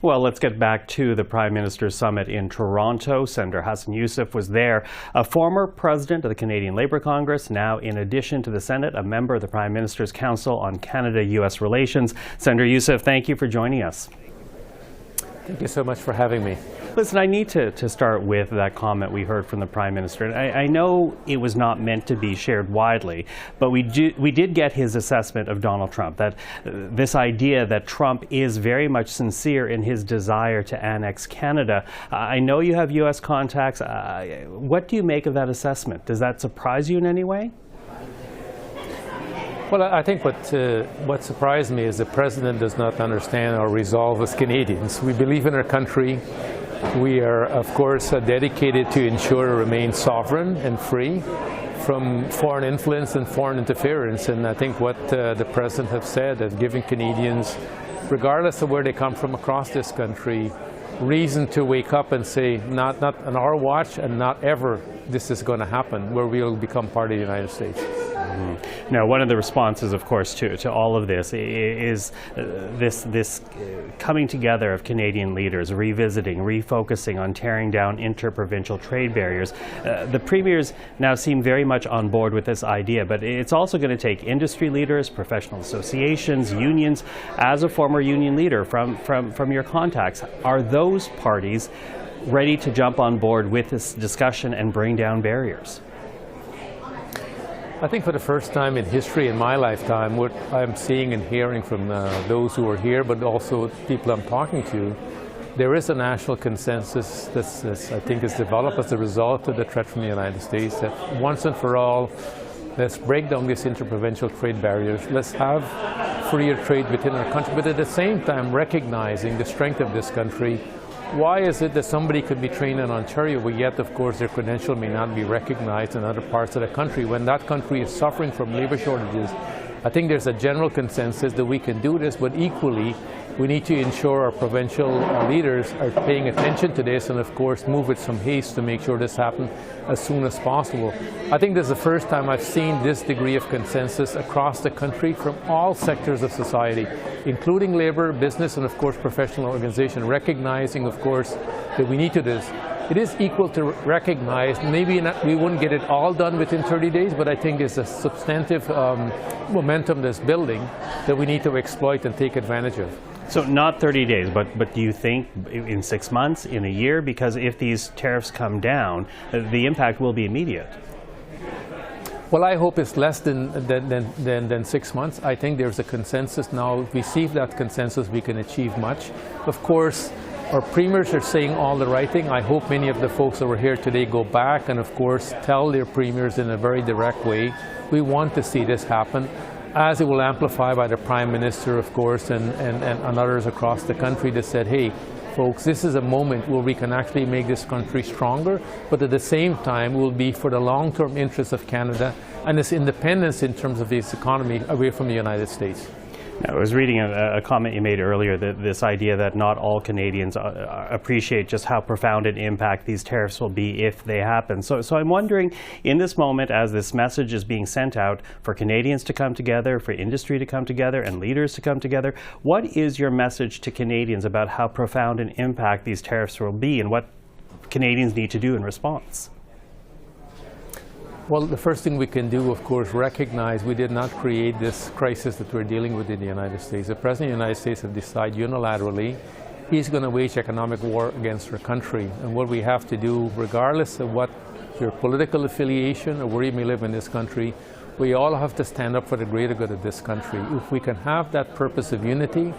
Well, let's get back to the Prime Minister's Summit in Toronto. Senator Hassan Yussuf was there, a former president of the Canadian Labour Congress, now in addition to the Senate, a member of the Prime Minister's Council on Canada-U.S. Relations. Senator Yussuf, thank you for joining us. Thank you so much for having me. Listen, I need to start with that comment we heard from the Prime Minister. And I know it was not meant to be shared widely, but we did get his assessment of Donald Trump, that this idea that Trump is very much sincere in his desire to annex Canada. I know you have U.S. contacts. What do you make of that assessment? Does that surprise you in any way? Well, I think what surprised me is the President does not understand our resolve as Canadians. We believe in our country. We are, of course, dedicated to ensure it remains sovereign and free from foreign influence and foreign interference. And I think what the President has said is giving Canadians, regardless of where they come from across this country, reason to wake up and say, not on our watch and not ever this is going to happen, where we'll become part of the United States. Now, one of the responses, of course, to all of this is this coming together of Canadian leaders, revisiting, refocusing on tearing down interprovincial trade barriers. The premiers now seem very much on board with this idea, but it's also going to take industry leaders, professional associations, unions. As a former union leader from your contacts, are those parties ready to jump on board with this discussion and bring down barriers? I think for the first time in history in my lifetime, what I'm seeing and hearing from those who are here, but also people I'm talking to, there is a national consensus that I think is developed as a result of the threat from the United States, that once and for all, let's break down these interprovincial trade barriers. Let's have freer trade within our country, but at the same time recognizing the strength of this country. Why is it that somebody could be trained in Ontario, but yet, of course, their credential may not be recognized in other parts of the country when that country is suffering from labor shortages? I think there's a general consensus that we can do this, but equally, we need to ensure our provincial leaders are paying attention to this and, of course, move with some haste to make sure this happens as soon as possible. I think this is the first time I've seen this degree of consensus across the country from all sectors of society, including labor, business, and, of course, professional organization, recognizing, of course, that we need to do this. It is equal to recognize, maybe we wouldn't get it all done within 30 days, but I think there's a substantive momentum that's building that we need to exploit and take advantage of. So not 30 days, but do you think in 6 months, in a year? Because if these tariffs come down, the impact will be immediate. Well, I hope it's less than 6 months. I think there's a consensus now. If we see that consensus, we can achieve much. Of course, our premiers are saying all the right thing. I hope many of the folks that were here today go back and, of course, tell their premiers in a very direct way. We want to see this happen, as it will amplify by the Prime Minister, of course, and others across the country that said, hey, folks, this is a moment where we can actually make this country stronger, but at the same time will be for the long-term interests of Canada and its independence in terms of its economy away from the United States. Now, I was reading a comment you made earlier, that this idea that not all Canadians appreciate just how profound an impact these tariffs will be if they happen. So I'm wondering, in this moment, as this message is being sent out for Canadians to come together, for industry to come together, and leaders to come together, what is your message to Canadians about how profound an impact these tariffs will be and what Canadians need to do in response? Well, the first thing we can do, of course, recognize we did not create this crisis that we're dealing with in the United States. The President of the United States has decided unilaterally he's going to wage economic war against our country. And what we have to do, regardless of what your political affiliation or where you may live in this country, we all have to stand up for the greater good of this country. If we can have that purpose of unity,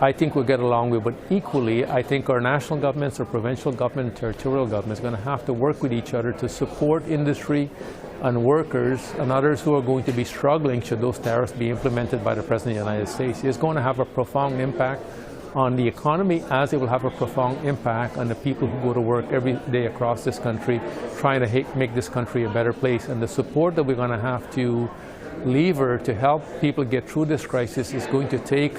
I think we'll get along with it. But equally, I think our national governments, our provincial government, and territorial governments are going to have to work with each other to support industry and workers and others who are going to be struggling should those tariffs be implemented by the President of the United States. It's going to have a profound impact on the economy, as it will have a profound impact on the people who go to work every day across this country trying to make this country a better place. And the support that we're going to have to lever to help people get through this crisis is going to take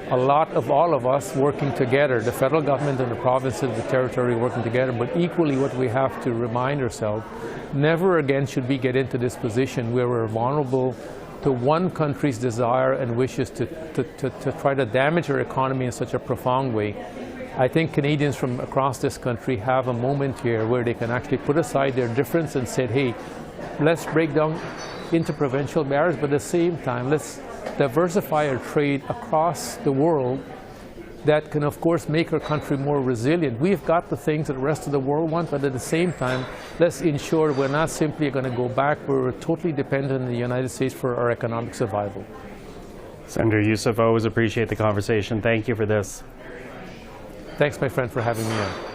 a lot of all of us working together, the federal government and the provinces, the territory working together. But equally, what we have to remind ourselves, never again should we get into this position where we're vulnerable to one country's desire and wishes to try to damage our economy in such a profound way. I think Canadians from across this country have a moment here where they can actually put aside their difference and say, hey, let's break down interprovincial barriers, but at the same time, let's diversify our trade across the world that can, of course, make our country more resilient. We've got the things that the rest of the world want, but at the same time, let's ensure we're not simply going to go back where we're totally dependent on the United States for our economic survival. Senator Yussuff, always appreciate the conversation. Thank you for this. Thanks, my friend, for having me on.